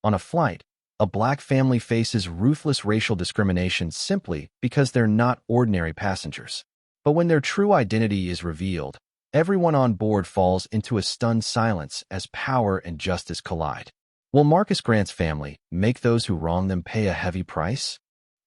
On a flight, a black family faces ruthless racial discrimination simply because they're not ordinary passengers. But when their true identity is revealed, everyone on board falls into a stunned silence as power and justice collide. Will Marcus Grant's family make those who wrong them pay a heavy price?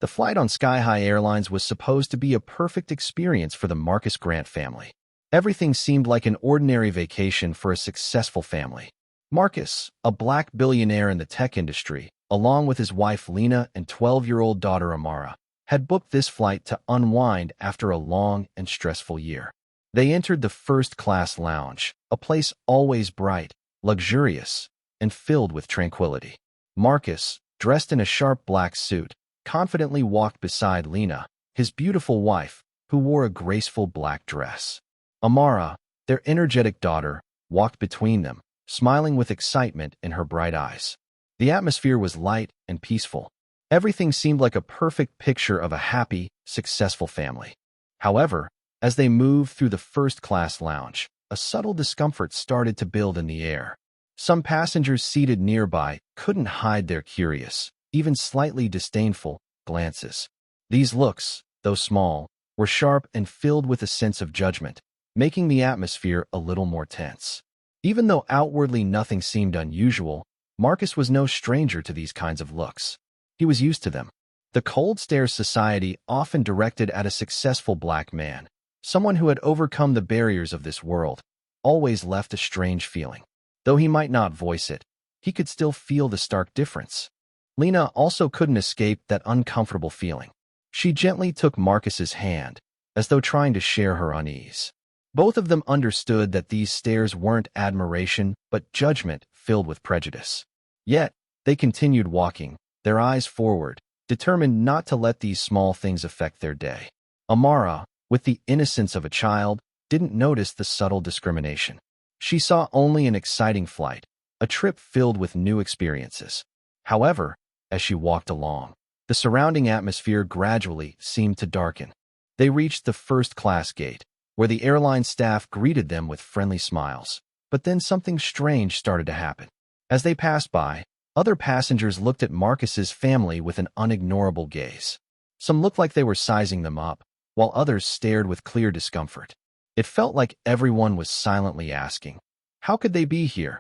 The flight on Sky High Airlines was supposed to be a perfect experience for the Marcus Grant family. Everything seemed like an ordinary vacation for a successful family. Marcus, a black billionaire in the tech industry, along with his wife Lena and 12-year-old daughter Amara, had booked this flight to unwind after a long and stressful year. They entered the first-class lounge, a place always bright, luxurious, and filled with tranquility. Marcus, dressed in a sharp black suit, confidently walked beside Lena, his beautiful wife, who wore a graceful black dress. Amara, their energetic daughter, walked between them, smiling with excitement in her bright eyes. The atmosphere was light and peaceful. Everything seemed like a perfect picture of a happy, successful family. However, as they moved through the first-class lounge, a subtle discomfort started to build in the air. Some passengers seated nearby couldn't hide their curious, even slightly disdainful, glances. These looks, though small, were sharp and filled with a sense of judgment, making the atmosphere a little more tense. Even though outwardly nothing seemed unusual, Marcus was no stranger to these kinds of looks. He was used to them. The cold stares society often directed at a successful black man, someone who had overcome the barriers of this world, always left a strange feeling. Though he might not voice it, he could still feel the stark difference. Lena also couldn't escape that uncomfortable feeling. She gently took Marcus's hand, as though trying to share her unease. Both of them understood that these stares weren't admiration, but judgment filled with prejudice. Yet, they continued walking, their eyes forward, determined not to let these small things affect their day. Amara, with the innocence of a child, didn't notice the subtle discrimination. She saw only an exciting flight, a trip filled with new experiences. However, as she walked along, the surrounding atmosphere gradually seemed to darken. They reached the first-class gate, where the airline staff greeted them with friendly smiles. But then something strange started to happen. As they passed by, other passengers looked at Marcus's family with an unignorable gaze. Some looked like they were sizing them up, while others stared with clear discomfort. It felt like everyone was silently asking, how could they be here?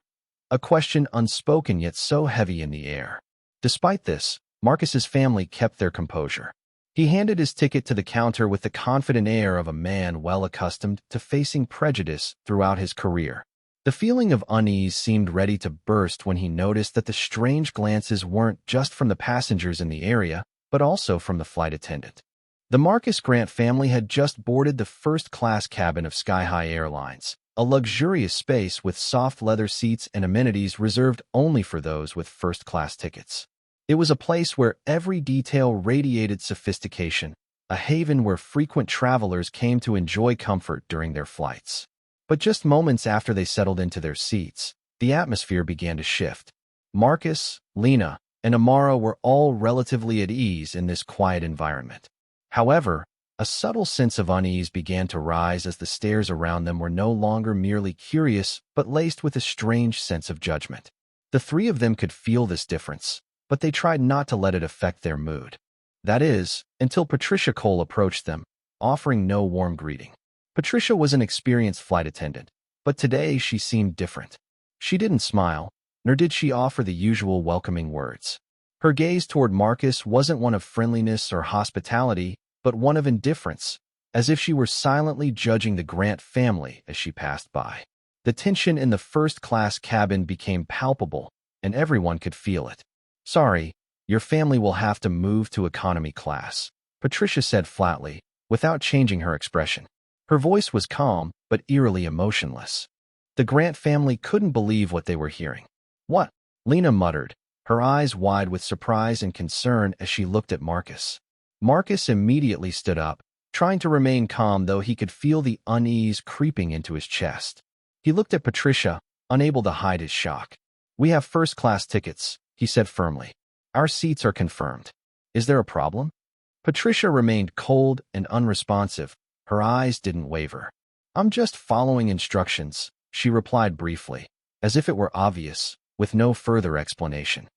A question unspoken yet so heavy in the air. Despite this, Marcus's family kept their composure. He handed his ticket to the counter with the confident air of a man well accustomed to facing prejudice throughout his career. The feeling of unease seemed ready to burst when he noticed that the strange glances weren't just from the passengers in the area, but also from the flight attendant. The Marcus Grant family had just boarded the first-class cabin of Sky High Airlines, a luxurious space with soft leather seats and amenities reserved only for those with first-class tickets. It was a place where every detail radiated sophistication, a haven where frequent travelers came to enjoy comfort during their flights. But just moments after they settled into their seats, the atmosphere began to shift. Marcus, Lena, and Amara were all relatively at ease in this quiet environment. However, a subtle sense of unease began to rise as the stares around them were no longer merely curious, but laced with a strange sense of judgment. The three of them could feel this difference, but they tried not to let it affect their mood. That is, until Patricia Cole approached them, offering no warm greeting. Patricia was an experienced flight attendant, but today she seemed different. She didn't smile, nor did she offer the usual welcoming words. Her gaze toward Marcus wasn't one of friendliness or hospitality, but one of indifference, as if she were silently judging the Grant family as she passed by. The tension in the first-class cabin became palpable, and everyone could feel it. "Sorry, your family will have to move to economy class," Patricia said flatly, without changing her expression. Her voice was calm, but eerily emotionless. The Grant family couldn't believe what they were hearing. "What?" Lena muttered, her eyes wide with surprise and concern as she looked at Marcus. Marcus immediately stood up, trying to remain calm though he could feel the unease creeping into his chest. He looked at Patricia, unable to hide his shock. "We have first-class tickets," he said firmly. "Our seats are confirmed. Is there a problem?" Patricia remained cold and unresponsive. Her eyes didn't waver. "I'm just following instructions," she replied briefly, as if it were obvious, with no further explanation.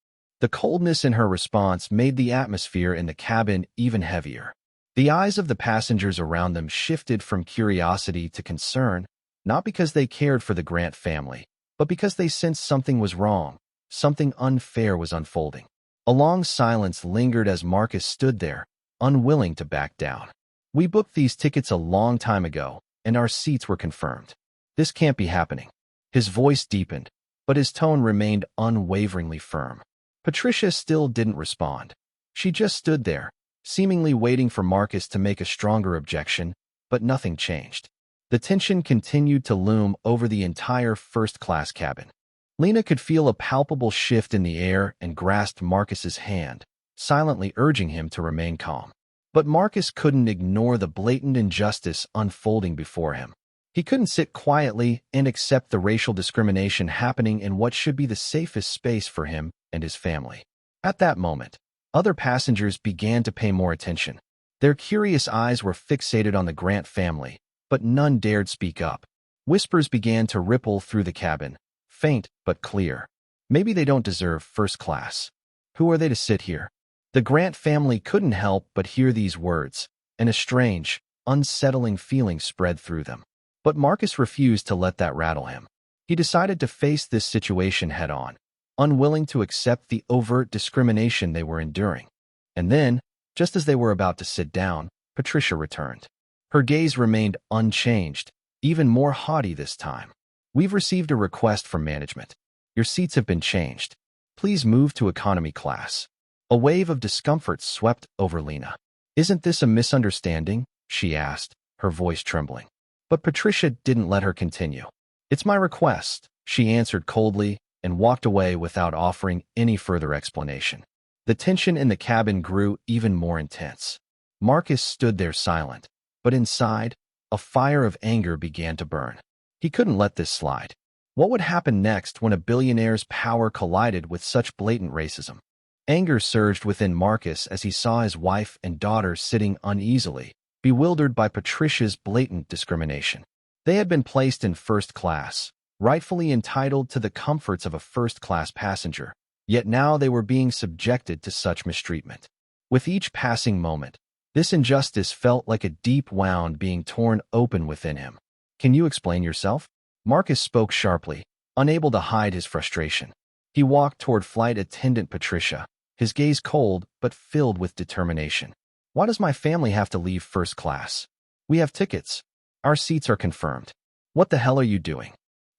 The coldness in her response made the atmosphere in the cabin even heavier. The eyes of the passengers around them shifted from curiosity to concern, not because they cared for the Grant family, but because they sensed something was wrong, something unfair was unfolding. A long silence lingered as Marcus stood there, unwilling to back down. "We booked these tickets a long time ago, and our seats were confirmed. This can't be happening." His voice deepened, but his tone remained unwaveringly firm. Patricia still didn't respond. She just stood there, seemingly waiting for Marcus to make a stronger objection, but nothing changed. The tension continued to loom over the entire first-class cabin. Lena could feel a palpable shift in the air and grasped Marcus's hand, silently urging him to remain calm. But Marcus couldn't ignore the blatant injustice unfolding before him. He couldn't sit quietly and accept the racial discrimination happening in what should be the safest space for him and his family. At that moment, other passengers began to pay more attention. Their curious eyes were fixated on the Grant family, but none dared speak up. Whispers began to ripple through the cabin, faint but clear. "Maybe they don't deserve first class. Who are they to sit here?" The Grant family couldn't help but hear these words, and a strange, unsettling feeling spread through them. But Marcus refused to let that rattle him. He decided to face this situation head-on, unwilling to accept the overt discrimination they were enduring. And then, just as they were about to sit down, Patricia returned. Her gaze remained unchanged, even more haughty this time. "We've received a request from management. Your seats have been changed. Please move to economy class." A wave of discomfort swept over Lena. "Isn't this a misunderstanding?" she asked, her voice trembling. But Patricia didn't let her continue. "It's my request," she answered coldly and walked away without offering any further explanation. The tension in the cabin grew even more intense. Marcus stood there silent, but inside, a fire of anger began to burn. He couldn't let this slide. What would happen next when a billionaire's power collided with such blatant racism? Anger surged within Marcus as he saw his wife and daughter sitting uneasily, bewildered by Patricia's blatant discrimination. They had been placed in first class, rightfully entitled to the comforts of a first-class passenger, yet now they were being subjected to such mistreatment. With each passing moment, this injustice felt like a deep wound being torn open within him. "Can you explain yourself?" Marcus spoke sharply, unable to hide his frustration. He walked toward flight attendant Patricia, his gaze cold but filled with determination. "Why does my family have to leave first class? We have tickets. Our seats are confirmed. What the hell are you doing?"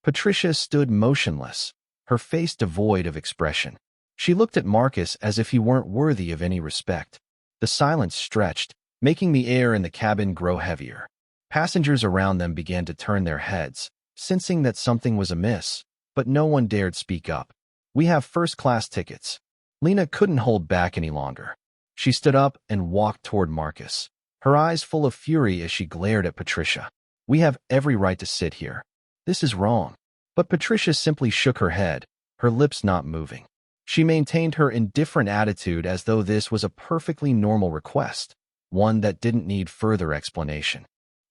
Patricia stood motionless, her face devoid of expression. She looked at Marcus as if he weren't worthy of any respect. The silence stretched, making the air in the cabin grow heavier. Passengers around them began to turn their heads, sensing that something was amiss, but no one dared speak up. "We have first-class tickets." Lena couldn't hold back any longer. She stood up and walked toward Marcus, her eyes full of fury as she glared at Patricia. "We have every right to sit here. This is wrong." But Patricia simply shook her head, her lips not moving. She maintained her indifferent attitude as though this was a perfectly normal request, one that didn't need further explanation.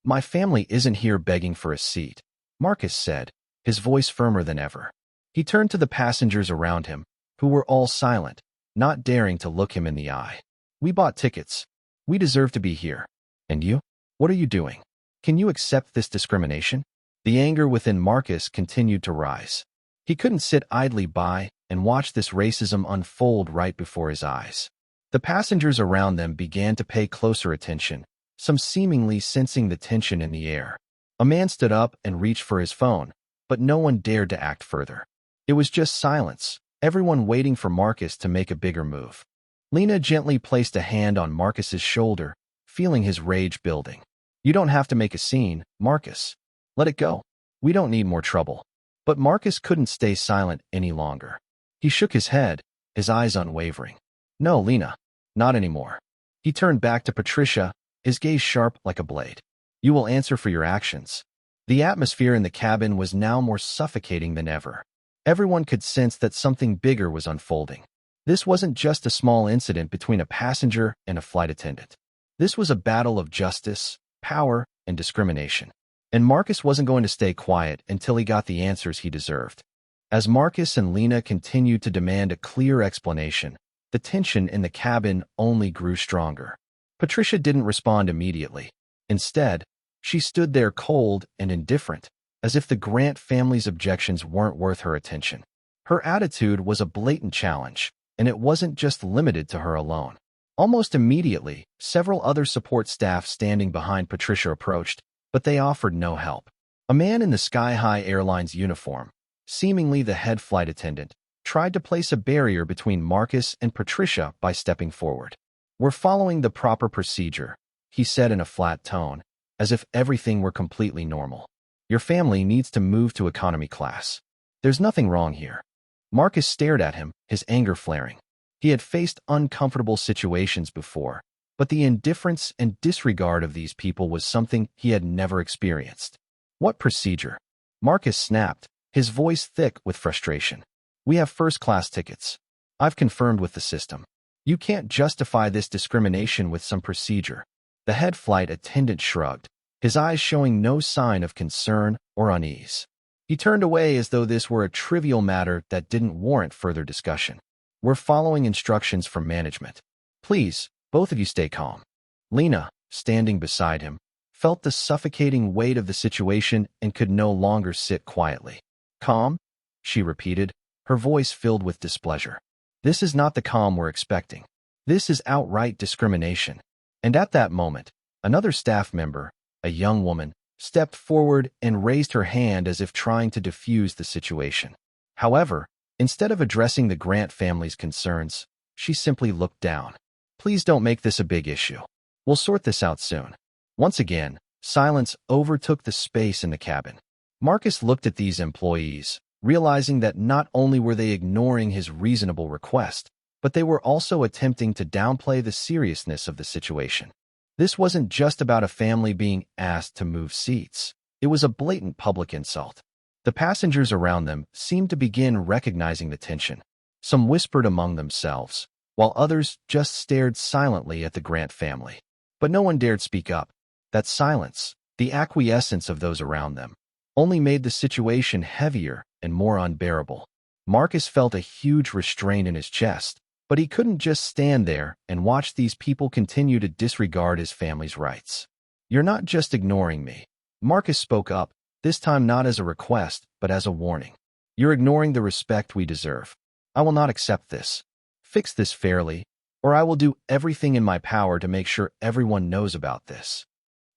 "My family isn't here begging for a seat," Marcus said, his voice firmer than ever. He turned to the passengers around him, who were all silent, not daring to look him in the eye. "We bought tickets. We deserve to be here. And you? What are you doing? Can you accept this discrimination?" The anger within Marcus continued to rise. He couldn't sit idly by and watch this racism unfold right before his eyes. The passengers around them began to pay closer attention, some seemingly sensing the tension in the air. A man stood up and reached for his phone, but no one dared to act further. It was just silence, everyone waiting for Marcus to make a bigger move. Lena gently placed a hand on Marcus's shoulder, feeling his rage building. "You don't have to make a scene, Marcus. Let it go. We don't need more trouble." But Marcus couldn't stay silent any longer. He shook his head, his eyes unwavering. "No, Lena, not anymore." He turned back to Patricia, his gaze sharp like a blade. "You will answer for your actions." The atmosphere in the cabin was now more suffocating than ever. Everyone could sense that something bigger was unfolding. This wasn't just a small incident between a passenger and a flight attendant. This was a battle of justice, power, and discrimination. And Marcus wasn't going to stay quiet until he got the answers he deserved. As Marcus and Lena continued to demand a clear explanation, the tension in the cabin only grew stronger. Patricia didn't respond immediately. Instead, she stood there cold and indifferent, as if the Grant family's objections weren't worth her attention. Her attitude was a blatant challenge, and it wasn't just limited to her alone. Almost immediately, several other support staff standing behind Patricia approached, but they offered no help. A man in the Sky High Airlines uniform, seemingly the head flight attendant, tried to place a barrier between Marcus and Patricia by stepping forward. "We're following the proper procedure," he said in a flat tone, as if everything were completely normal. "Your family needs to move to economy class. There's nothing wrong here." Marcus stared at him, his anger flaring. He had faced uncomfortable situations before, but the indifference and disregard of these people was something he had never experienced. "What procedure?" Marcus snapped, his voice thick with frustration. "We have first-class tickets. I've confirmed with the system. You can't justify this discrimination with some procedure." The head flight attendant shrugged, his eyes showing no sign of concern or unease. He turned away as though this were a trivial matter that didn't warrant further discussion. "We're following instructions from management. Please, both of you stay calm." Lena, standing beside him, felt the suffocating weight of the situation and could no longer sit quietly. "Calm?" she repeated, her voice filled with displeasure. "This is not the calm we're expecting. This is outright discrimination." And at that moment, another staff member, a young woman, stepped forward and raised her hand as if trying to defuse the situation. However, instead of addressing the Grant family's concerns, she simply looked down. "Please don't make this a big issue. We'll sort this out soon." Once again, silence overtook the space in the cabin. Marcus looked at these employees, realizing that not only were they ignoring his reasonable request, but they were also attempting to downplay the seriousness of the situation. This wasn't just about a family being asked to move seats. It was a blatant public insult. The passengers around them seemed to begin recognizing the tension. Some whispered among themselves, while others just stared silently at the Grant family. But no one dared speak up. That silence, the acquiescence of those around them, only made the situation heavier and more unbearable. Marcus felt a huge restraint in his chest, but he couldn't just stand there and watch these people continue to disregard his family's rights. "You're not just ignoring me." Marcus spoke up, this time not as a request, but as a warning. "You're ignoring the respect we deserve. I will not accept this. Fix this fairly, or I will do everything in my power to make sure everyone knows about this."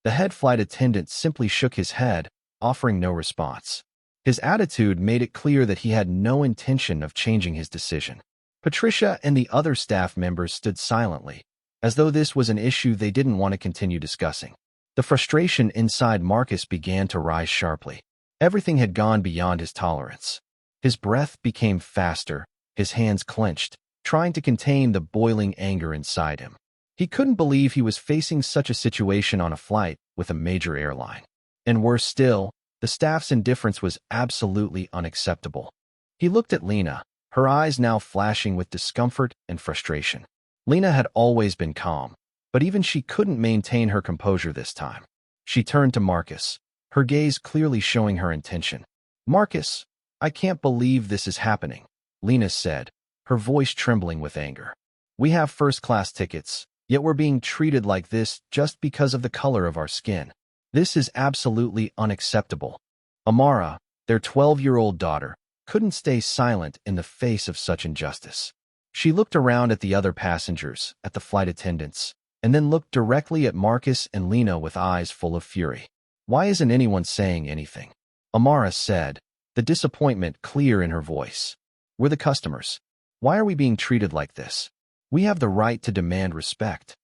The head flight attendant simply shook his head, offering no response. His attitude made it clear that he had no intention of changing his decision. Patricia and the other staff members stood silently, as though this was an issue they didn't want to continue discussing. The frustration inside Marcus began to rise sharply. Everything had gone beyond his tolerance. His breath became faster, his hands clenched, trying to contain the boiling anger inside him. He couldn't believe he was facing such a situation on a flight with a major airline. And worse still, the staff's indifference was absolutely unacceptable. He looked at Lena, her eyes now flashing with discomfort and frustration. Lena had always been calm, but even she couldn't maintain her composure this time. She turned to Marcus, her gaze clearly showing her intention. "Marcus, I can't believe this is happening," Lena said, her voice trembling with anger. "We have first-class tickets, yet we're being treated like this just because of the color of our skin. This is absolutely unacceptable." Amara, their 12-year-old daughter, couldn't stay silent in the face of such injustice. She looked around at the other passengers, at the flight attendants, and then looked directly at Marcus and Lena with eyes full of fury. "Why isn't anyone saying anything?" Amara said, the disappointment clear in her voice. "We're the customers. Why are we being treated like this? We have the right to demand respect."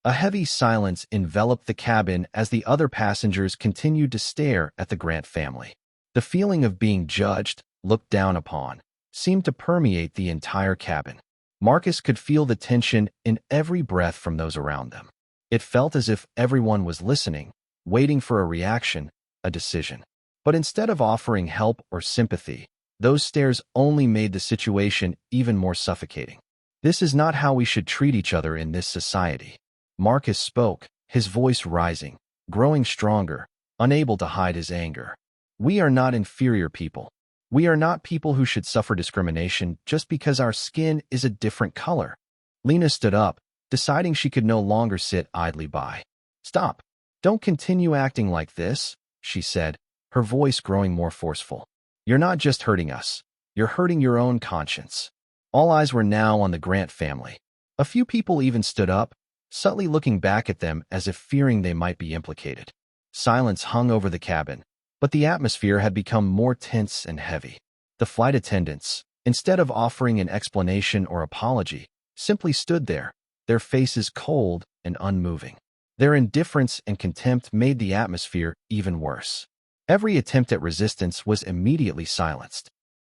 A heavy silence enveloped the cabin as the other passengers continued to stare at the Grant family. The feeling of being judged, looked down upon, seemed to permeate the entire cabin. Marcus could feel the tension in every breath from those around them. It felt as if everyone was listening, waiting for a reaction, a decision. But instead of offering help or sympathy, those stares only made the situation even more suffocating. "This is not how we should treat each other in this society." Marcus spoke, his voice rising, growing stronger, unable to hide his anger. "We are not inferior people. We are not people who should suffer discrimination just because our skin is a different color. Lena stood up, deciding she could no longer sit idly by. Stop. Don't continue acting like this, she said, her voice growing more forceful. You're not just hurting us. You're hurting your own conscience. All eyes were now on the Grant family. A few people even stood up, subtly looking back at them as if fearing they might be implicated. Silence hung over the cabin, but the atmosphere had become more tense and heavy. The flight attendants, instead of offering an explanation or apology, simply stood there, their faces cold and unmoving. Their indifference and contempt made the atmosphere even worse. Every attempt at resistance was immediately silenced.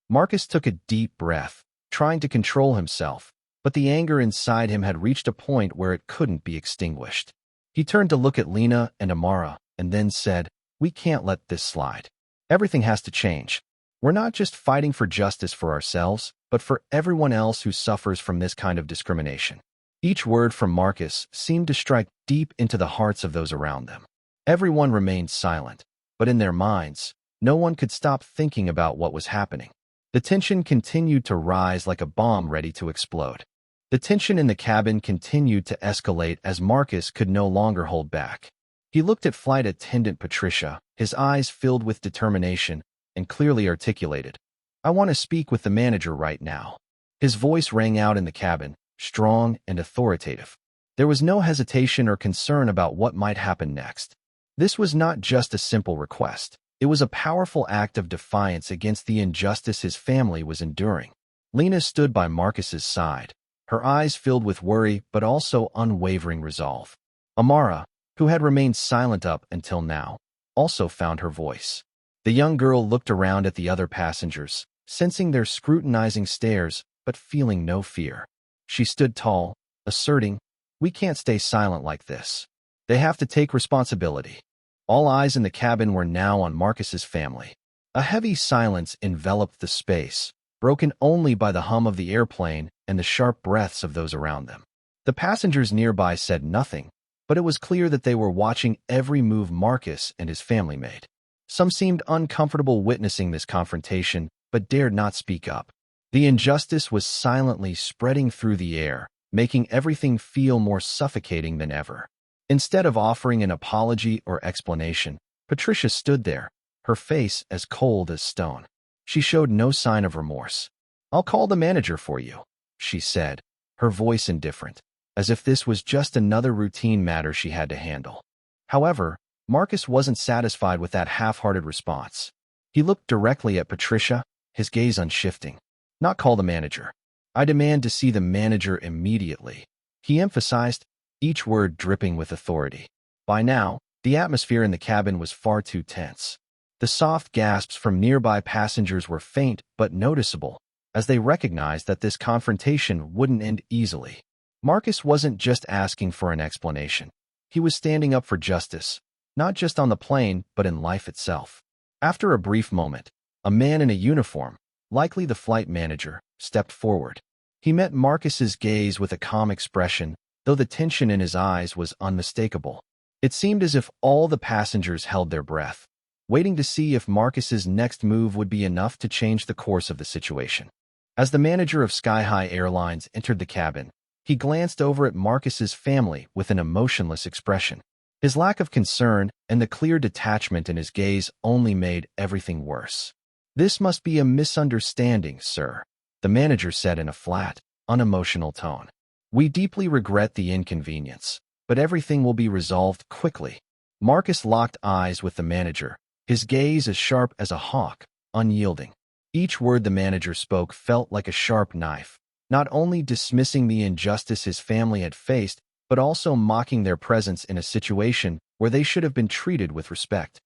Marcus took a deep breath, trying to control himself, but the anger inside him had reached a point where it couldn't be extinguished. He turned to look at Lena and Amara and then said, "We can't let this slide. Everything has to change. We're not just fighting for justice for ourselves, but for everyone else who suffers from this kind of discrimination." Each word from Marcus seemed to strike deep into the hearts of those around them. Everyone remained silent, but in their minds, no one could stop thinking about what was happening. The tension continued to rise like a bomb ready to explode. The tension in the cabin continued to escalate as Marcus could no longer hold back. He looked at flight attendant Patricia, his eyes filled with determination, and clearly articulated, "I want to speak with the manager right now." His voice rang out in the cabin, strong and authoritative. There was no hesitation or concern about what might happen next. This was not just a simple request. It was a powerful act of defiance against the injustice his family was enduring. Lena stood by Marcus's side, her eyes filled with worry but also unwavering resolve. Amara, who had remained silent up until now, also found her voice. The young girl looked around at the other passengers, sensing their scrutinizing stares but feeling no fear. She stood tall, asserting, "We can't stay silent like this. They have to take responsibility." All eyes in the cabin were now on Marcus's family. A heavy silence enveloped the space, broken only by the hum of the airplane and the sharp breaths of those around them. The passengers nearby said nothing, but it was clear that they were watching every move Marcus and his family made. Some seemed uncomfortable witnessing this confrontation, but dared not speak up. The injustice was silently spreading through the air, making everything feel more suffocating than ever. Instead of offering an apology or explanation, Patricia stood there, her face as cold as stone. She showed no sign of remorse. "I'll call the manager for you," she said, her voice indifferent, as if this was just another routine matter she had to handle. However, Marcus wasn't satisfied with that half-hearted response. He looked directly at Patricia, his gaze unshifting. "Not call the manager. I demand to see the manager immediately," he emphasized, each word dripping with authority. By now, the atmosphere in the cabin was far too tense. The soft gasps from nearby passengers were faint but noticeable, as they recognized that this confrontation wouldn't end easily. Marcus wasn't just asking for an explanation. He was standing up for justice, not just on the plane but in life itself. After a brief moment, a man in a uniform, likely the flight manager, stepped forward. He met Marcus's gaze with a calm expression, though the tension in his eyes was unmistakable. It seemed as if all the passengers held their breath, waiting to see if Marcus's next move would be enough to change the course of the situation. As the manager of Sky High Airlines entered the cabin, he glanced over at Marcus's family with an emotionless expression. His lack of concern and the clear detachment in his gaze only made everything worse. "This must be a misunderstanding, sir," the manager said in a flat, unemotional tone. "We deeply regret the inconvenience, but everything will be resolved quickly." Marcus locked eyes with the manager, his gaze as sharp as a hawk, unyielding. Each word the manager spoke felt like a sharp knife, not only dismissing the injustice his family had faced, but also mocking their presence in a situation where they should have been treated with respect.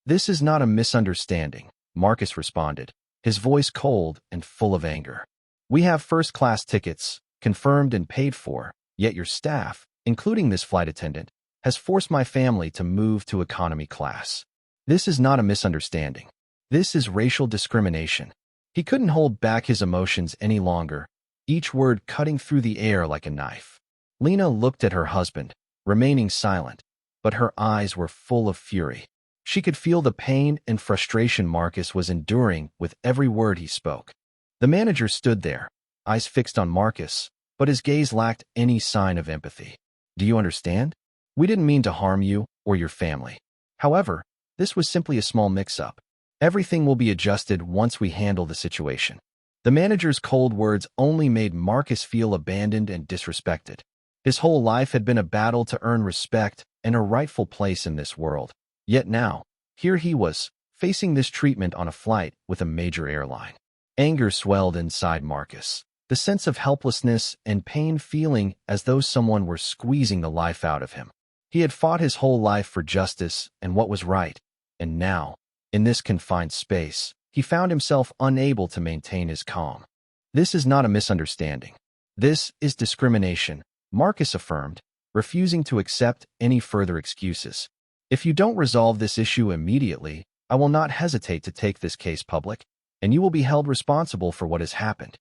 "This is not a misunderstanding," Marcus responded, his voice cold and full of anger. "We have first-class tickets, confirmed and paid for, yet your staff, including this flight attendant, has forced my family to move to economy class. This is not a misunderstanding. This is racial discrimination." He couldn't hold back his emotions any longer, each word cutting through the air like a knife. Lena looked at her husband, remaining silent, but her eyes were full of fury. She could feel the pain and frustration Marcus was enduring with every word he spoke. The manager stood there, eyes fixed on Marcus, but his gaze lacked any sign of empathy. Do you understand? We didn't mean to harm you or your family. However, this was simply a small mix-up. Everything will be adjusted once we handle the situation. The manager's cold words only made Marcus feel abandoned and disrespected. His whole life had been a battle to earn respect and a rightful place in this world. Yet now, here he was, facing this treatment on a flight with a major airline. Anger swelled inside Marcus, the sense of helplessness and pain feeling as though someone were squeezing the life out of him. He had fought his whole life for justice and what was right, and now, in this confined space, he found himself unable to maintain his calm. This is not a misunderstanding. This is discrimination, Marcus affirmed, refusing to accept any further excuses. If you don't resolve this issue immediately, I will not hesitate to take this case public, and you will be held responsible for what has happened.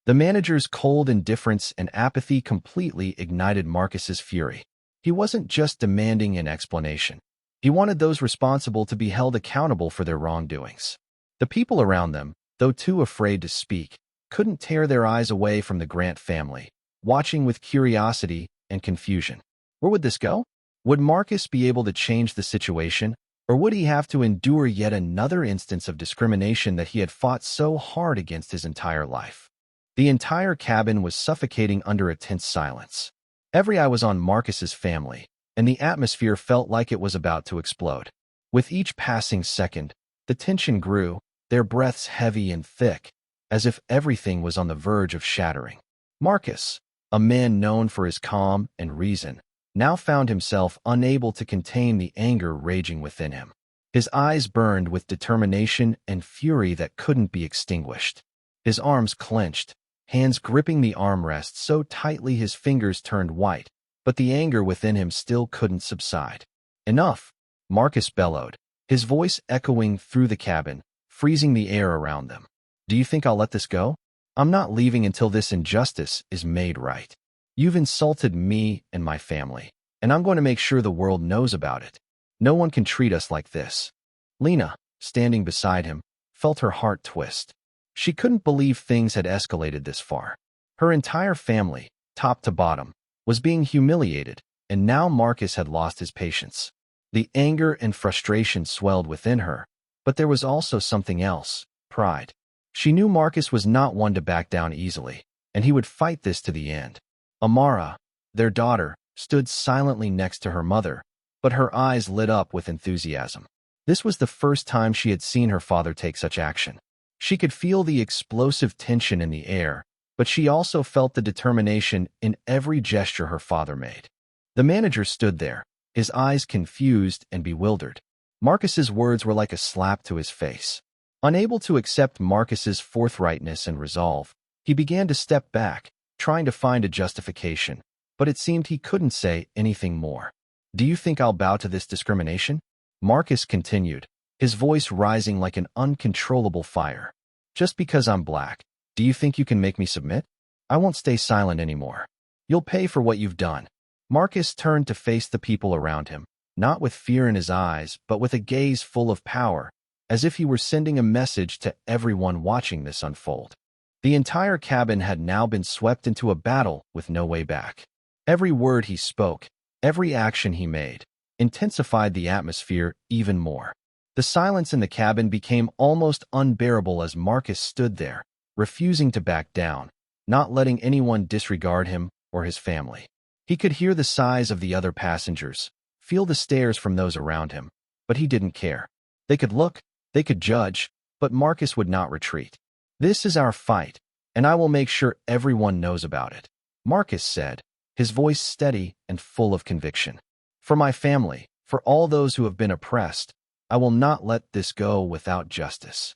The manager's cold indifference and apathy completely ignited Marcus's fury. He wasn't just demanding an explanation. He wanted those responsible to be held accountable for their wrongdoings. The people around them, though too afraid to speak, couldn't tear their eyes away from the Grant family, watching with curiosity and confusion. Where would this go? Would Marcus be able to change the situation, or would he have to endure yet another instance of discrimination that he had fought so hard against his entire life? The entire cabin was suffocating under a tense silence. Every eye was on Marcus's family, and the atmosphere felt like it was about to explode. With each passing second, the tension grew, their breaths heavy and thick, as if everything was on the verge of shattering. Marcus, a man known for his calm and reason, now found himself unable to contain the anger raging within him. His eyes burned with determination and fury that couldn't be extinguished. His arms clenched, hands gripping the armrest so tightly his fingers turned white, but the anger within him still couldn't subside. Enough, Marcus bellowed, his voice echoing through the cabin, freezing the air around them. Do you think I'll let this go? I'm not leaving until this injustice is made right. You've insulted me and my family, and I'm going to make sure the world knows about it. No one can treat us like this. Lena, standing beside him, felt her heart twist. She couldn't believe things had escalated this far. Her entire family, top to bottom, was being humiliated, and now Marcus had lost his patience. The anger and frustration swelled within her, but there was also something else, pride. She knew Marcus was not one to back down easily, and he would fight this to the end. Amara, their daughter, stood silently next to her mother, but her eyes lit up with enthusiasm. This was the first time she had seen her father take such action. She could feel the explosive tension in the air, but she also felt the determination in every gesture her father made. The manager stood there, his eyes confused and bewildered. Marcus's words were like a slap to his face. Unable to accept Marcus's forthrightness and resolve, he began to step back, trying to find a justification, but it seemed he couldn't say anything more. Do you think I'll bow to this discrimination? Marcus continued, his voice rising like an uncontrollable fire. Just because I'm black, do you think you can make me submit? I won't stay silent anymore. You'll pay for what you've done. Marcus turned to face the people around him, not with fear in his eyes, but with a gaze full of power, as if he were sending a message to everyone watching this unfold. The entire cabin had now been swept into a battle with no way back. Every word he spoke, every action he made, intensified the atmosphere even more. The silence in the cabin became almost unbearable as Marcus stood there, refusing to back down, not letting anyone disregard him or his family. He could hear the sighs of the other passengers, feel the stares from those around him, but he didn't care. They could look, they could judge, but Marcus would not retreat. This is our fight, and I will make sure everyone knows about it, Marcus said, his voice steady and full of conviction. For my family, for all those who have been oppressed, I will not let this go without justice.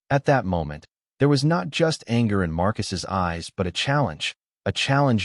At that moment, there was not just anger in Marcus's eyes, but a challenge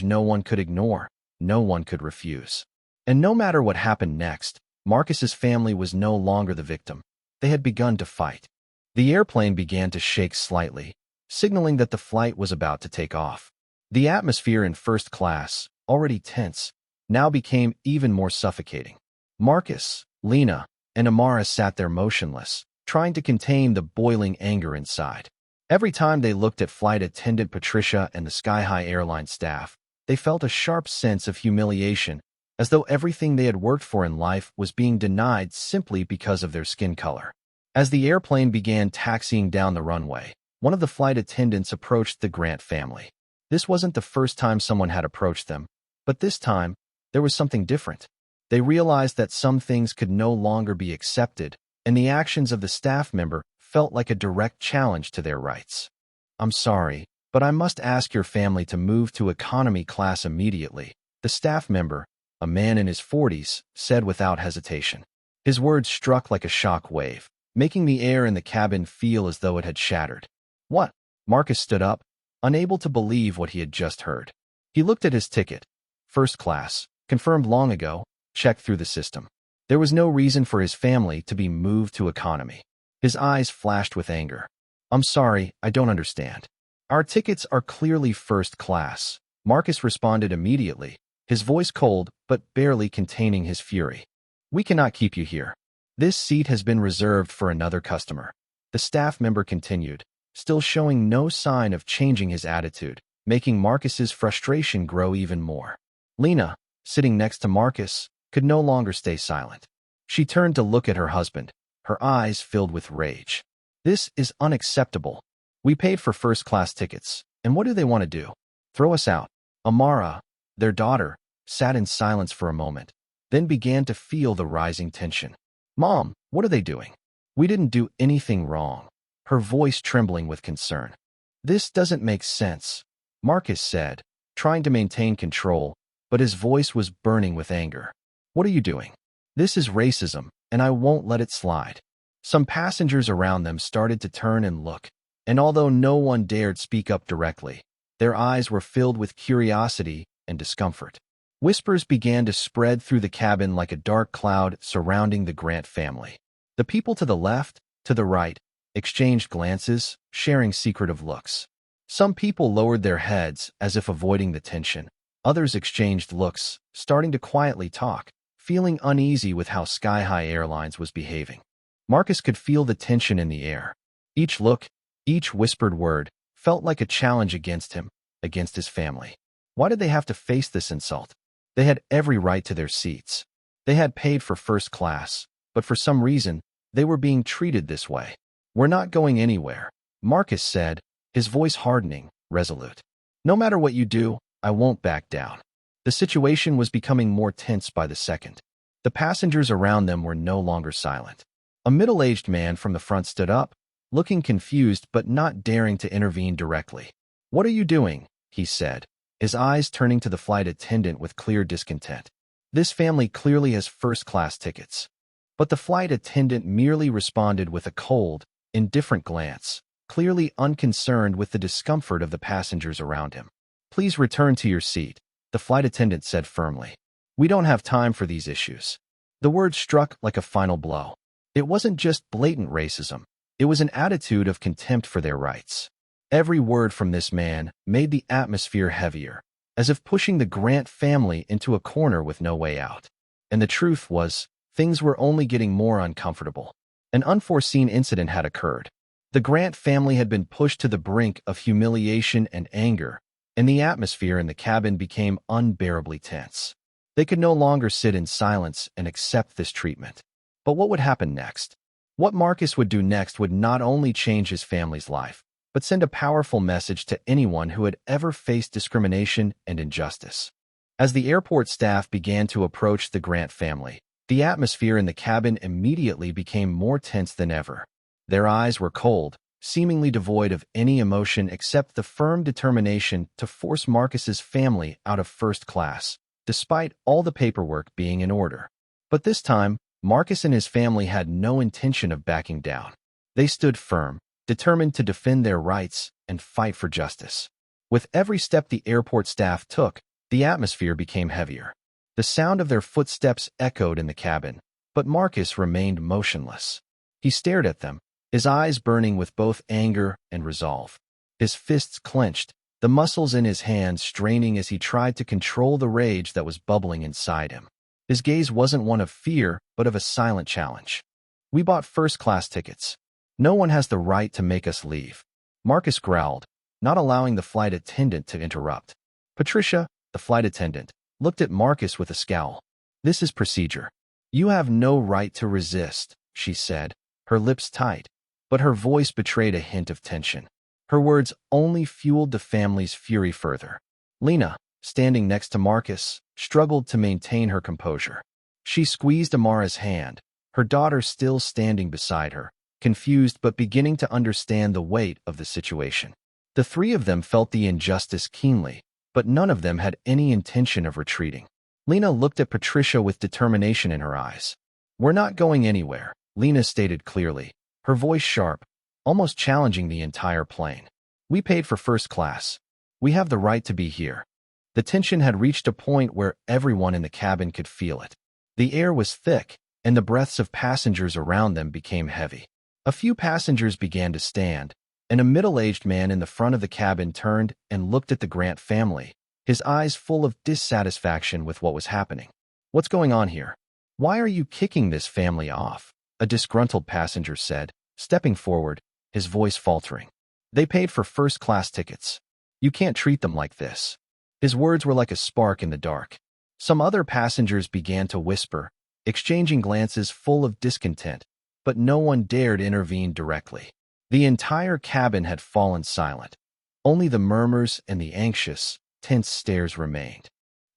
no one could ignore, no one could refuse. And no matter what happened next, Marcus's family was no longer the victim. They had begun to fight. The airplane began to shake slightly, signaling that the flight was about to take off. The atmosphere in first class, already tense, now became even more suffocating. Marcus, Lena, and Amara sat there motionless, trying to contain the boiling anger inside. Every time they looked at flight attendant Patricia and the Sky High Airline staff, they felt a sharp sense of humiliation, as though everything they had worked for in life was being denied simply because of their skin color. As the airplane began taxiing down the runway, one of the flight attendants approached the Grant family. This wasn't the first time someone had approached them, but this time, there was something different. They realized that some things could no longer be accepted, and the actions of the staff member felt like a direct challenge to their rights. "I'm sorry, but I must ask your family to move to economy class immediately," the staff member, a man in his 40s, said without hesitation. His words struck like a shock wave, making the air in the cabin feel as though it had shattered. "What?" Marcus stood up, unable to believe what he had just heard. He looked at his ticket. First class, confirmed long ago, checked through the system. There was no reason for his family to be moved to economy. His eyes flashed with anger. "I'm sorry, I don't understand. Our tickets are clearly first class," Marcus responded immediately, his voice cold but barely containing his fury. "We cannot keep you here. This seat has been reserved for another customer," the staff member continued, still showing no sign of changing his attitude, making Marcus's frustration grow even more. Lena, sitting next to Marcus, could no longer stay silent. She turned to look at her husband, her eyes filled with rage. "This is unacceptable. We paid for first-class tickets, and what do they want to do? Throw us out." Amara, their daughter, sat in silence for a moment, then began to feel the rising tension. "Mom, what are they doing? We didn't do anything wrong," her voice trembling with concern. "This doesn't make sense," Marcus said, trying to maintain control, but his voice was burning with anger. "What are you doing? This is racism, and I won't let it slide." Some passengers around them started to turn and look, and although no one dared speak up directly, their eyes were filled with curiosity and discomfort. Whispers began to spread through the cabin like a dark cloud surrounding the Grant family. The people to the left, to the right, exchanged glances, sharing secretive looks. Some people lowered their heads as if avoiding the tension. Others exchanged looks, starting to quietly talk, feeling uneasy with how Sky High Airlines was behaving. Marcus could feel the tension in the air. Each look, each whispered word, felt like a challenge against him, against his family. Why did they have to face this insult? They had every right to their seats. They had paid for first class, but for some reason, they were being treated this way. "We're not going anywhere," Marcus said, his voice hardening, resolute. "No matter what you do, I won't back down." The situation was becoming more tense by the second. The passengers around them were no longer silent. A middle-aged man from the front stood up, looking confused but not daring to intervene directly. "What are you doing?" he said, his eyes turning to the flight attendant with clear discontent. "This family clearly has first-class tickets." But the flight attendant merely responded with a cold, indifferent glance, clearly unconcerned with the discomfort of the passengers around him. "Please return to your seat," the flight attendant said firmly. "We don't have time for these issues." The word struck like a final blow. It wasn't just blatant racism. It was an attitude of contempt for their rights. Every word from this man made the atmosphere heavier, as if pushing the Grant family into a corner with no way out. And the truth was, things were only getting more uncomfortable. An unforeseen incident had occurred. The Grant family had been pushed to the brink of humiliation and anger, and the atmosphere in the cabin became unbearably tense. They could no longer sit in silence and accept this treatment. But what would happen next? What Marcus would do next would not only change his family's life, but send a powerful message to anyone who had ever faced discrimination and injustice. As the airport staff began to approach the Grant family, the atmosphere in the cabin immediately became more tense than ever. Their eyes were cold, seemingly devoid of any emotion except the firm determination to force Marcus's family out of first class, despite all the paperwork being in order. But this time, Marcus and his family had no intention of backing down. They stood firm, determined to defend their rights and fight for justice. With every step the airport staff took, the atmosphere became heavier. The sound of their footsteps echoed in the cabin, but Marcus remained motionless. He stared at them, his eyes burning with both anger and resolve. His fists clenched, the muscles in his hands straining as he tried to control the rage that was bubbling inside him. His gaze wasn't one of fear, but of a silent challenge. We bought first-class tickets. No one has the right to make us leave. Marcus growled, not allowing the flight attendant to interrupt. Patricia, the flight attendant, looked at Marcus with a scowl. This is procedure. You have no right to resist, she said, her lips tight, but her voice betrayed a hint of tension. Her words only fueled the family's fury further. Lena, standing next to Marcus, struggled to maintain her composure. She squeezed Amara's hand, her daughter still standing beside her, confused but beginning to understand the weight of the situation. The three of them felt the injustice keenly, but none of them had any intention of retreating. Lena looked at Patricia with determination in her eyes. We're not going anywhere, Lena stated clearly, her voice sharp, almost challenging the entire plane. We paid for first class. We have the right to be here. The tension had reached a point where everyone in the cabin could feel it. The air was thick, and the breaths of passengers around them became heavy. A few passengers began to stand, and a middle-aged man in the front of the cabin turned and looked at the Grant family, his eyes full of dissatisfaction with what was happening. What's going on here? Why are you kicking this family off? A disgruntled passenger said, stepping forward, his voice faltering. They paid for first-class tickets. You can't treat them like this. His words were like a spark in the dark. Some other passengers began to whisper, exchanging glances full of discontent, but no one dared intervene directly. The entire cabin had fallen silent. Only the murmurs and the anxious, tense stares remained.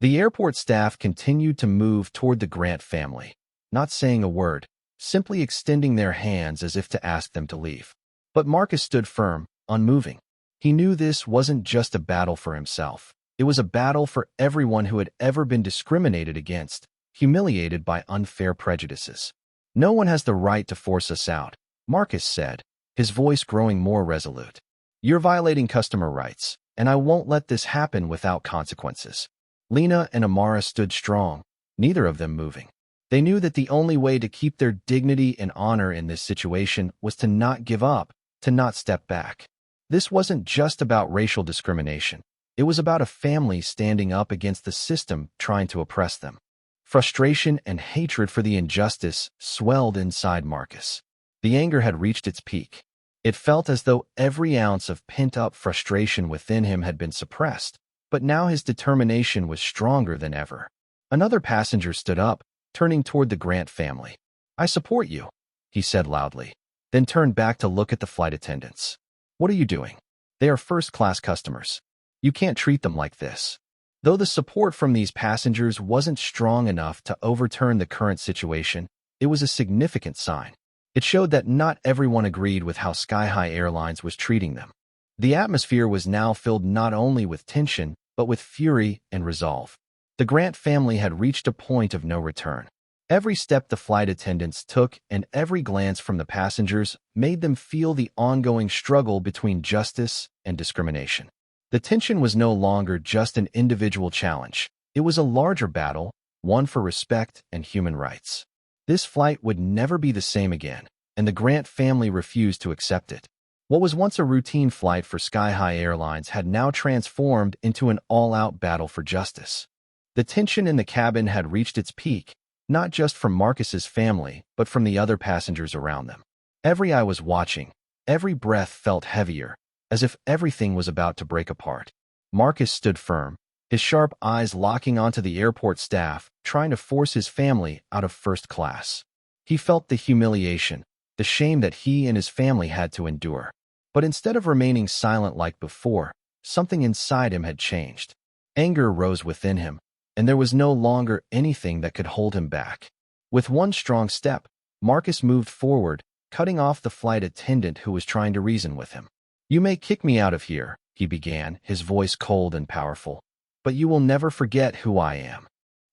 The airport staff continued to move toward the Grant family, not saying a word, simply extending their hands as if to ask them to leave. But Marcus stood firm, unmoving. He knew this wasn't just a battle for himself. It was a battle for everyone who had ever been discriminated against, humiliated by unfair prejudices. No one has the right to force us out, Marcus said, his voice growing more resolute. You're violating customer rights, and I won't let this happen without consequences. Lena and Amara stood strong, neither of them moving. They knew that the only way to keep their dignity and honor in this situation was to not give up, to not step back. This wasn't just about racial discrimination. It was about a family standing up against the system trying to oppress them. Frustration and hatred for the injustice swelled inside Marcus. The anger had reached its peak. It felt as though every ounce of pent-up frustration within him had been suppressed, but now his determination was stronger than ever. Another passenger stood up, turning toward the Grant family. I support you, he said loudly, then turned back to look at the flight attendants. What are you doing? They are first-class customers. You can't treat them like this. Though the support from these passengers wasn't strong enough to overturn the current situation, it was a significant sign. It showed that not everyone agreed with how Sky High Airlines was treating them. The atmosphere was now filled not only with tension, but with fury and resolve. The Grant family had reached a point of no return. Every step the flight attendants took and every glance from the passengers made them feel the ongoing struggle between justice and discrimination. The tension was no longer just an individual challenge. It was a larger battle, one for respect and human rights. This flight would never be the same again, and the Grant family refused to accept it. What was once a routine flight for Sky High Airlines had now transformed into an all-out battle for justice. The tension in the cabin had reached its peak, not just from Marcus's family, but from the other passengers around them. Every eye was watching, every breath felt heavier, as if everything was about to break apart. Marcus stood firm, his sharp eyes locking onto the airport staff, trying to force his family out of first class. He felt the humiliation, the shame that he and his family had to endure. But instead of remaining silent like before, something inside him had changed. Anger rose within him, and there was no longer anything that could hold him back. With one strong step, Marcus moved forward, cutting off the flight attendant who was trying to reason with him. You may kick me out of here, he began, his voice cold and powerful, but you will never forget who I am.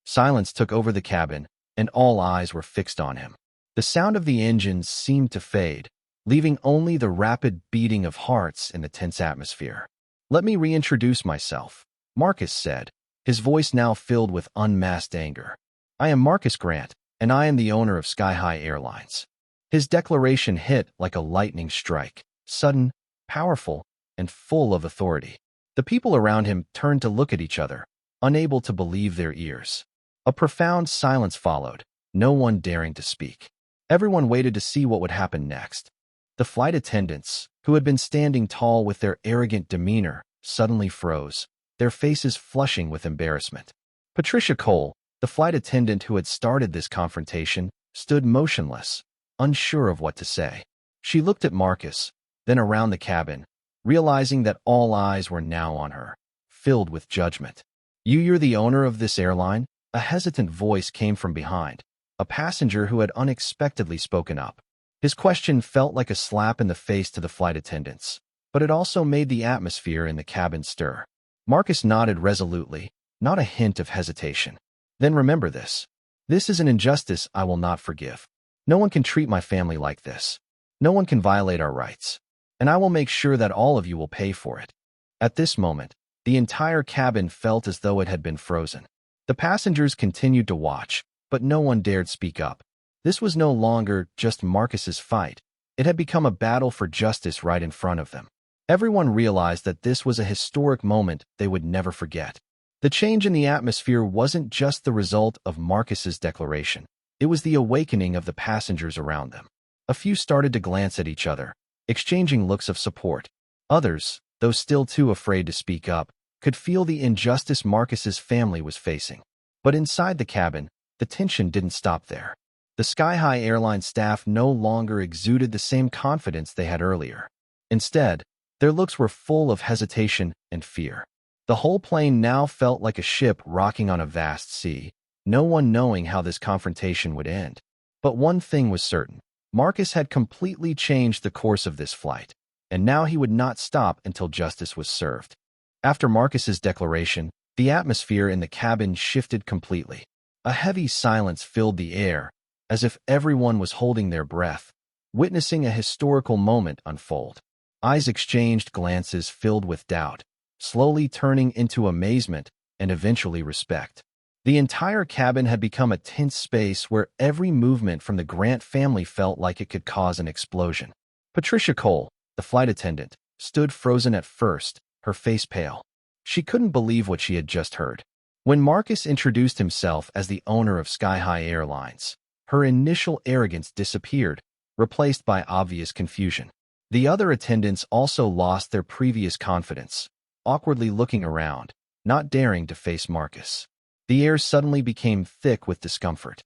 Silence took over the cabin, and all eyes were fixed on him. The sound of the engines seemed to fade, leaving only the rapid beating of hearts in the tense atmosphere. Let me reintroduce myself, Marcus said, his voice now filled with unmasked anger. I am Marcus Grant, and I am the owner of Sky High Airlines. His declaration hit like a lightning strike, sudden, powerful, and full of authority. The people around him turned to look at each other, unable to believe their ears. A profound silence followed, no one daring to speak. Everyone waited to see what would happen next. The flight attendants, who had been standing tall with their arrogant demeanor, suddenly froze, their faces flushing with embarrassment. Patricia Cole, the flight attendant who had started this confrontation, stood motionless, unsure of what to say. She looked at Marcus, then around the cabin, realizing that all eyes were now on her, filled with judgment. You're the owner of this airline? A hesitant voice came from behind, a passenger who had unexpectedly spoken up. His question felt like a slap in the face to the flight attendants, but it also made the atmosphere in the cabin stir. Marcus nodded resolutely, not a hint of hesitation. Then remember this. This is an injustice I will not forgive. No one can treat my family like this. No one can violate our rights. And I will make sure that all of you will pay for it. At this moment, the entire cabin felt as though it had been frozen. The passengers continued to watch, but no one dared speak up. This was no longer just Marcus's fight. It had become a battle for justice right in front of them. Everyone realized that this was a historic moment they would never forget. The change in the atmosphere wasn't just the result of Marcus's declaration. It was the awakening of the passengers around them. A few started to glance at each other, exchanging looks of support. Others, though still too afraid to speak up, could feel the injustice Marcus's family was facing. But inside the cabin, the tension didn't stop there. The Sky High Airline staff no longer exuded the same confidence they had earlier. Instead, their looks were full of hesitation and fear. The whole plane now felt like a ship rocking on a vast sea, no one knowing how this confrontation would end. But one thing was certain. Marcus had completely changed the course of this flight, and now he would not stop until justice was served. After Marcus's declaration, the atmosphere in the cabin shifted completely. A heavy silence filled the air, as if everyone was holding their breath, witnessing a historical moment unfold. Eyes exchanged glances filled with doubt, slowly turning into amazement and eventually respect. The entire cabin had become a tense space where every movement from the Grant family felt like it could cause an explosion. Patricia Cole, the flight attendant, stood frozen at first, her face pale. She couldn't believe what she had just heard. When Marcus introduced himself as the owner of Sky High Airlines, her initial arrogance disappeared, replaced by obvious confusion. The other attendants also lost their previous confidence, awkwardly looking around, not daring to face Marcus. The air suddenly became thick with discomfort.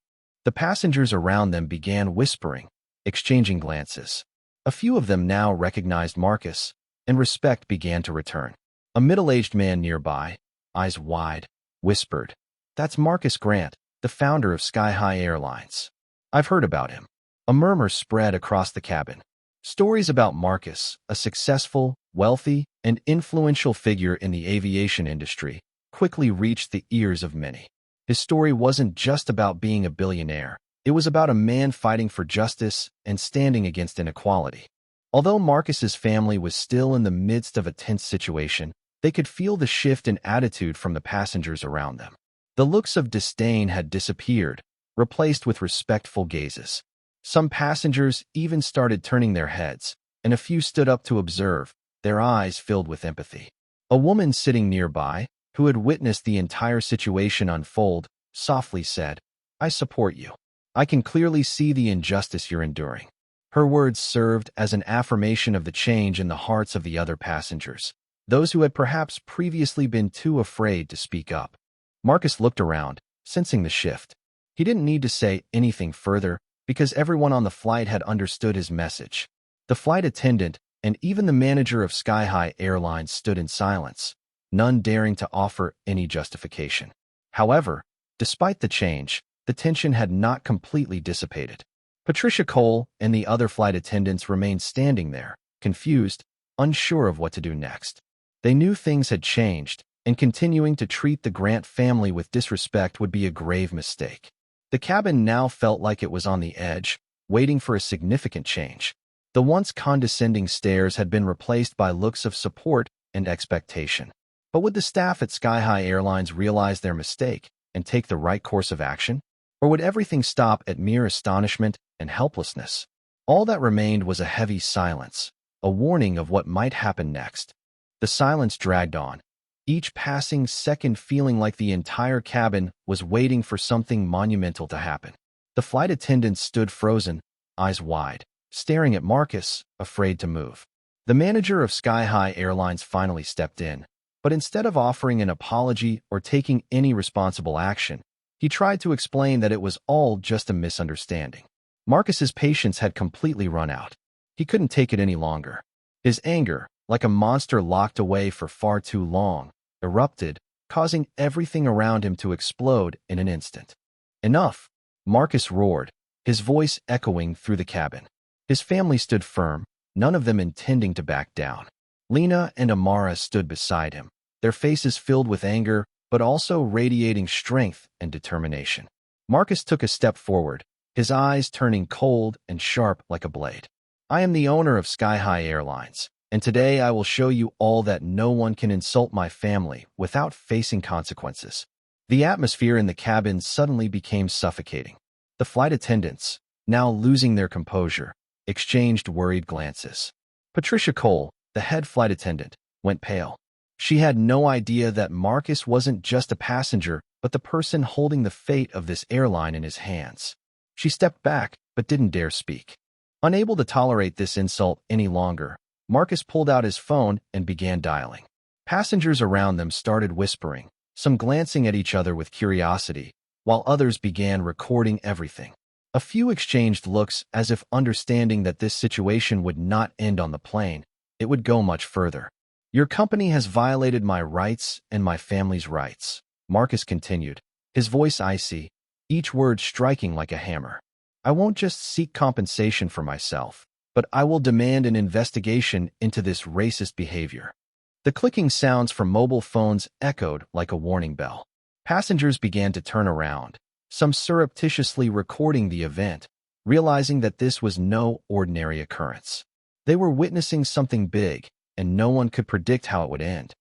The passengers around them began whispering, exchanging glances. A few of them now recognized Marcus, and respect began to return. A middle-aged man nearby, eyes wide, whispered, "That's Marcus Grant, the founder of Sky High Airlines. I've heard about him." A murmur spread across the cabin. Stories about Marcus, a successful, wealthy, and influential figure in the aviation industry, quickly reached the ears of many. His story wasn't just about being a billionaire. It was about a man fighting for justice and standing against inequality. Although Marcus's family was still in the midst of a tense situation, they could feel the shift in attitude from the passengers around them. The looks of disdain had disappeared, replaced with respectful gazes. Some passengers even started turning their heads, and a few stood up to observe, their eyes filled with empathy. A woman sitting nearby, who had witnessed the entire situation unfold, softly said, "I support you. I can clearly see the injustice you're enduring." Her words served as an affirmation of the change in the hearts of the other passengers, those who had perhaps previously been too afraid to speak up. Marcus looked around, sensing the shift. He didn't need to say anything further, because everyone on the flight had understood his message. The flight attendant and even the manager of Sky High Airlines stood in silence, none daring to offer any justification. However, despite the change, the tension had not completely dissipated. Patricia Cole and the other flight attendants remained standing there, confused, unsure of what to do next. They knew things had changed, and continuing to treat the Grant family with disrespect would be a grave mistake. The cabin now felt like it was on the edge, waiting for a significant change. The once condescending stares had been replaced by looks of support and expectation. But would the staff at Sky High Airlines realize their mistake and take the right course of action? Or would everything stop at mere astonishment and helplessness? All that remained was a heavy silence, a warning of what might happen next. The silence dragged on, each passing second feeling like the entire cabin was waiting for something monumental to happen. The flight attendants stood frozen, eyes wide, staring at Marcus, afraid to move. The manager of Sky High Airlines finally stepped in, but instead of offering an apology or taking any responsible action, he tried to explain that it was all just a misunderstanding. Marcus's patience had completely run out. He couldn't take it any longer. His anger, like a monster locked away for far too long, erupted, causing everything around him to explode in an instant. "Enough!" Marcus roared, his voice echoing through the cabin. His family stood firm, none of them intending to back down. Lena and Amara stood beside him, their faces filled with anger, but also radiating strength and determination. Marcus took a step forward, his eyes turning cold and sharp like a blade. "I am the owner of Sky High Airlines, and today I will show you all that no one can insult my family without facing consequences." The atmosphere in the cabin suddenly became suffocating. The flight attendants, now losing their composure, exchanged worried glances. Patricia Cole, the head flight attendant, went pale. She had no idea that Marcus wasn't just a passenger, but the person holding the fate of this airline in his hands. She stepped back, but didn't dare speak. Unable to tolerate this insult any longer, Marcus pulled out his phone and began dialing. Passengers around them started whispering, some glancing at each other with curiosity, while others began recording everything. A few exchanged looks as if understanding that this situation would not end on the plane, it would go much further. "Your company has violated my rights and my family's rights," Marcus continued, his voice icy, each word striking like a hammer. "I won't just seek compensation for myself, but I will demand an investigation into this racist behavior." The clicking sounds from mobile phones echoed like a warning bell. Passengers began to turn around, some surreptitiously recording the event, realizing that this was no ordinary occurrence. They were witnessing something big, and no one could predict how it would end.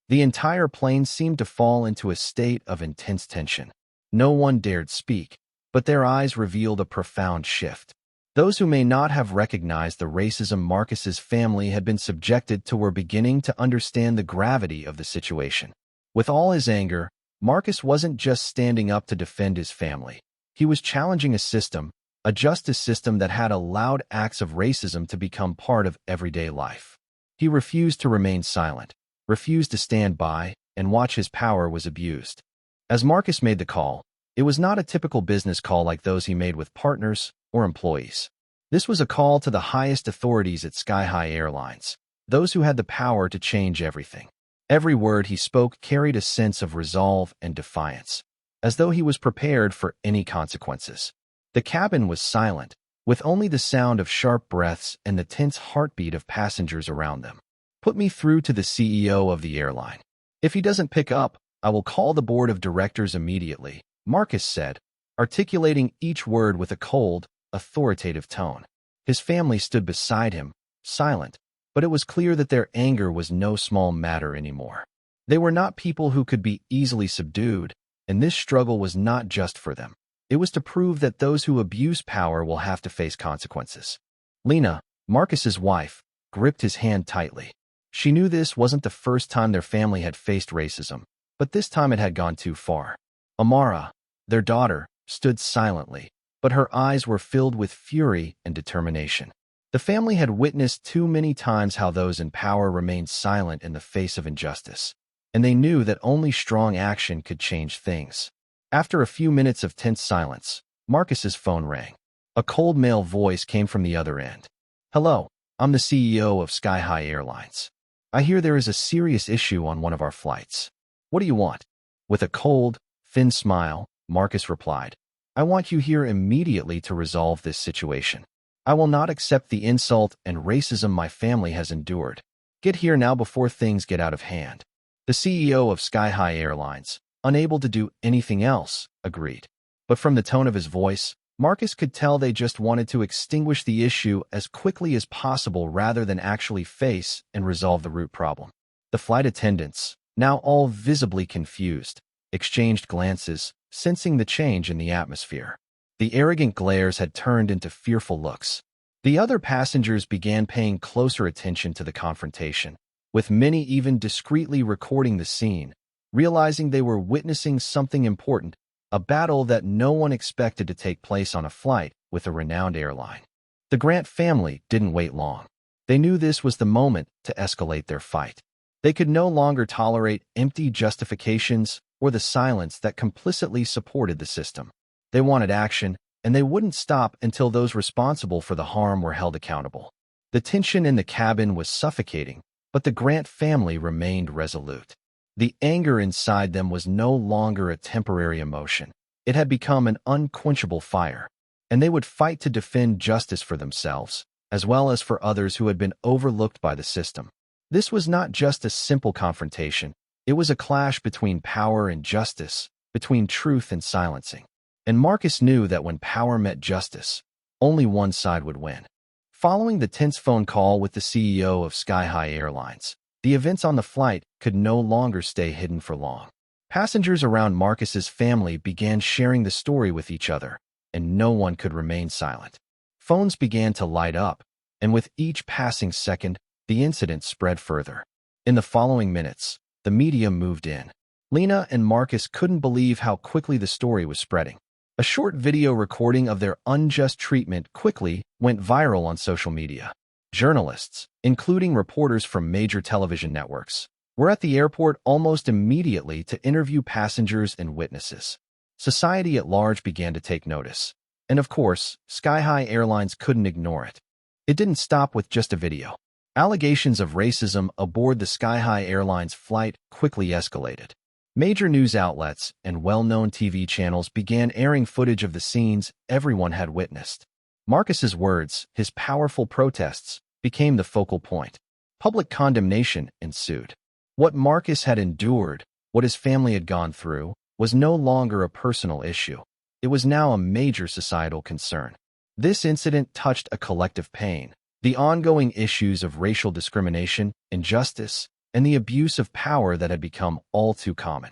The entire plane seemed to fall into a state of intense tension. No one dared speak, but their eyes revealed a profound shift. Those who may not have recognized the racism Marcus's family had been subjected to were beginning to understand the gravity of the situation. With all his anger, Marcus wasn't just standing up to defend his family. He was challenging a justice system that had allowed acts of racism to become part of everyday life. He refused to remain silent, refused to stand by, and watch his power was abused. As Marcus made the call, it was not a typical business call like those he made with partners or employees. This was a call to the highest authorities at Sky High Airlines, those who had the power to change everything. Every word he spoke carried a sense of resolve and defiance, as though he was prepared for any consequences. The cabin was silent, with only the sound of sharp breaths and the tense heartbeat of passengers around them. "Put me through to the CEO of the airline. If he doesn't pick up, I will call the board of directors immediately," Marcus said, articulating each word with a cold, authoritative tone. His family stood beside him, silent, but it was clear that their anger was no small matter anymore. They were not people who could be easily subdued, and this struggle was not just for them. It was to prove that those who abuse power will have to face consequences. Lena, Marcus's wife, gripped his hand tightly. She knew this wasn't the first time their family had faced racism, but this time it had gone too far. Amara, their daughter, stood silently, but her eyes were filled with fury and determination. The family had witnessed too many times how those in power remained silent in the face of injustice, and they knew that only strong action could change things. After a few minutes of tense silence, Marcus's phone rang. A cold male voice came from the other end. "Hello, I'm the CEO of Sky High Airlines. I hear there is a serious issue on one of our flights. What do you want?" With a cold, thin smile, Marcus replied, "I want you here immediately to resolve this situation. I will not accept the insult and racism my family has endured. Get here now before things get out of hand." The CEO of Sky High Airlines, unable to do anything else, agreed. But from the tone of his voice, Marcus could tell they just wanted to extinguish the issue as quickly as possible rather than actually face and resolve the root problem. The flight attendants, now all visibly confused, exchanged glances, sensing the change in the atmosphere. The arrogant glares had turned into fearful looks. The other passengers began paying closer attention to the confrontation, with many even discreetly recording the scene, realizing they were witnessing something important, a battle that no one expected to take place on a flight with a renowned airline. The Grant family didn't wait long. They knew this was the moment to escalate their fight. They could no longer tolerate empty justifications or the silence that complicitly supported the system. They wanted action, and they wouldn't stop until those responsible for the harm were held accountable. The tension in the cabin was suffocating, but the Grant family remained resolute. The anger inside them was no longer a temporary emotion. It had become an unquenchable fire, and they would fight to defend justice for themselves, as well as for others who had been overlooked by the system. This was not just a simple confrontation. It was a clash between power and justice, between truth and silencing. And Marcus knew that when power met justice, only one side would win. Following the tense phone call with the CEO of Sky-High Airlines, the events on the flight could no longer stay hidden for long. Passengers around Marcus's family began sharing the story with each other, and no one could remain silent. Phones began to light up, and with each passing second, the incident spread further. In the following minutes, the media moved in. Lena and Marcus couldn't believe how quickly the story was spreading. A short video recording of their unjust treatment quickly went viral on social media. Journalists, including reporters from major television networks, were at the airport almost immediately to interview passengers and witnesses. Society at large began to take notice. And of course, Sky-High Airlines couldn't ignore it. It didn't stop with just a video. Allegations of racism aboard the Sky-High Airlines flight quickly escalated. Major news outlets and well-known TV channels began airing footage of the scenes everyone had witnessed. Marcus's words, his powerful protests, became the focal point. Public condemnation ensued. What Marcus had endured, what his family had gone through, was no longer a personal issue. It was now a major societal concern. This incident touched a collective pain, the ongoing issues of racial discrimination, injustice, and the abuse of power that had become all too common.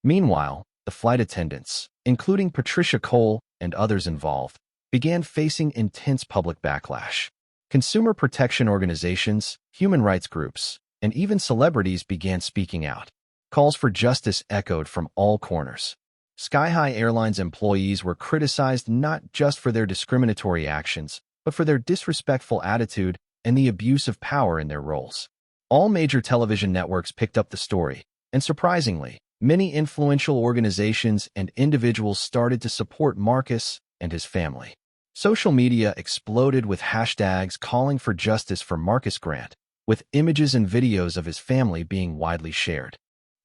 Meanwhile, the flight attendants, including Patricia Cole and others involved, began facing intense public backlash. Consumer protection organizations, human rights groups, and even celebrities began speaking out. Calls for justice echoed from all corners. Sky-High Airlines employees were criticized not just for their discriminatory actions, but for their disrespectful attitude and the abuse of power in their roles. All major television networks picked up the story, and surprisingly, many influential organizations and individuals started to support Marcus and his family. Social media exploded with hashtags calling for justice for Marcus Grant, with images and videos of his family being widely shared.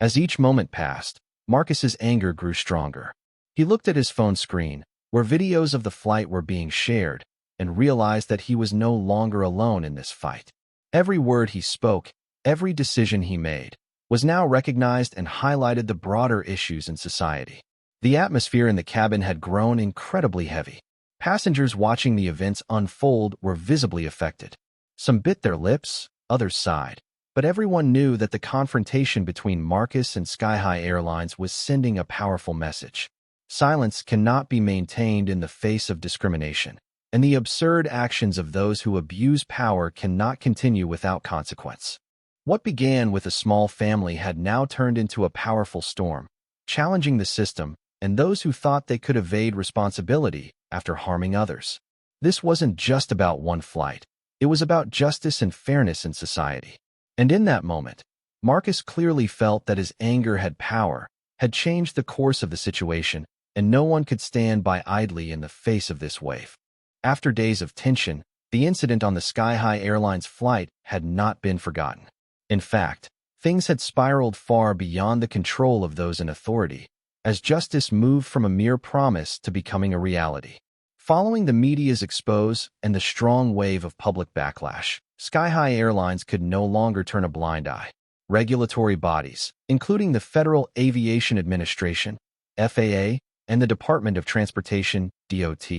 As each moment passed, Marcus's anger grew stronger. He looked at his phone screen, where videos of the flight were being shared, and realized that he was no longer alone in this fight. Every word he spoke, every decision he made, was now recognized and highlighted the broader issues in society. The atmosphere in the cabin had grown incredibly heavy. Passengers watching the events unfold were visibly affected. Some bit their lips, others sighed. But everyone knew that the confrontation between Marcus and Sky-High Airlines was sending a powerful message. Silence cannot be maintained in the face of discrimination, and the absurd actions of those who abuse power cannot continue without consequence. What began with a small family had now turned into a powerful storm, challenging the system and those who thought they could evade responsibility after harming others. This wasn't just about one flight. It was about justice and fairness in society. And in that moment, Marcus clearly felt that his anger had power, had changed the course of the situation, and no one could stand by idly in the face of this wave. After days of tension, the incident on the Sky-High Airlines flight had not been forgotten. In fact, things had spiraled far beyond the control of those in authority, as justice moved from a mere promise to becoming a reality. Following the media's expose and the strong wave of public backlash, Sky-High Airlines could no longer turn a blind eye. Regulatory bodies, including the Federal Aviation Administration, FAA, and the Department of Transportation, DOT,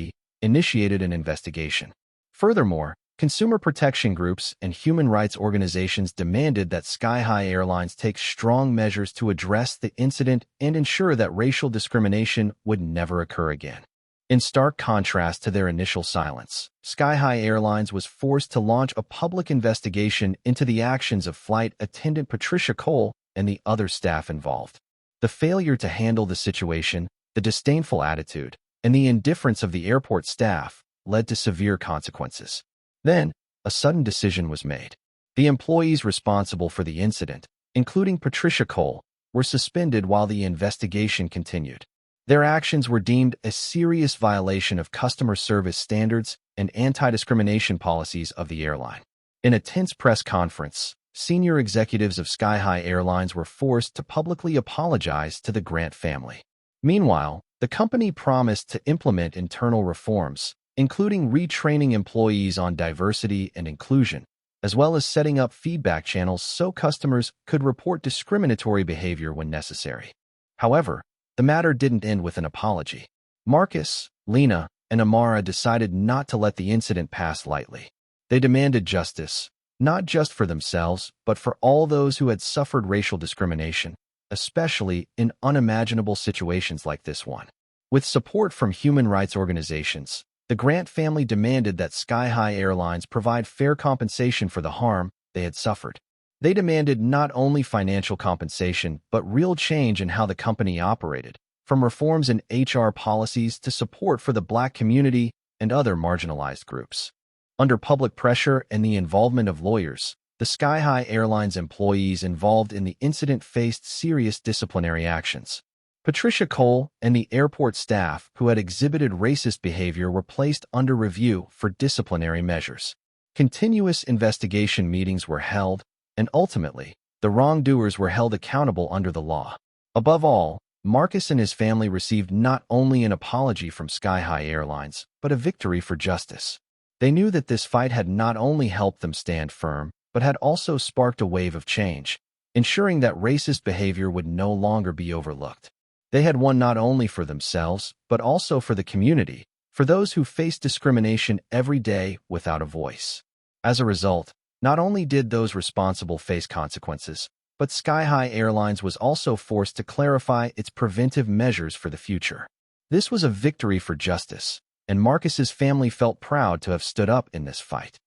initiated an investigation. Furthermore, consumer protection groups and human rights organizations demanded that Sky-High Airlines take strong measures to address the incident and ensure that racial discrimination would never occur again. In stark contrast to their initial silence, Sky-High Airlines was forced to launch a public investigation into the actions of flight attendant Patricia Cole and the other staff involved. The failure to handle the situation, the disdainful attitude, and the indifference of the airport staff led to severe consequences. Then, a sudden decision was made. The employees responsible for the incident, including Patricia Cole, were suspended while the investigation continued. Their actions were deemed a serious violation of customer service standards and anti-discrimination policies of the airline. In a tense press conference, senior executives of Sky High Airlines were forced to publicly apologize to the Grant family. Meanwhile, the company promised to implement internal reforms, including retraining employees on diversity and inclusion, as well as setting up feedback channels so customers could report discriminatory behavior when necessary. However, the matter didn't end with an apology. Marcus, Lena, and Amara decided not to let the incident pass lightly. They demanded justice, not just for themselves, but for all those who had suffered racial discrimination, especially in unimaginable situations like this one. With support from human rights organizations, the Grant family demanded that Sky High Airlines provide fair compensation for the harm they had suffered. They demanded not only financial compensation, but real change in how the company operated, from reforms in HR policies to support for the Black community and other marginalized groups. Under public pressure and the involvement of lawyers, the Sky High Airlines employees involved in the incident faced serious disciplinary actions. Patricia Cole and the airport staff who had exhibited racist behavior were placed under review for disciplinary measures. Continuous investigation meetings were held, and ultimately, the wrongdoers were held accountable under the law. Above all, Marcus and his family received not only an apology from Sky High Airlines, but a victory for justice. They knew that this fight had not only helped them stand firm, but had also sparked a wave of change, ensuring that racist behavior would no longer be overlooked. They had won not only for themselves, but also for the community, for those who face discrimination every day without a voice. As a result, not only did those responsible face consequences, but Sky High Airlines was also forced to clarify its preventive measures for the future. This was a victory for justice, and Marcus's family felt proud to have stood up in this fight.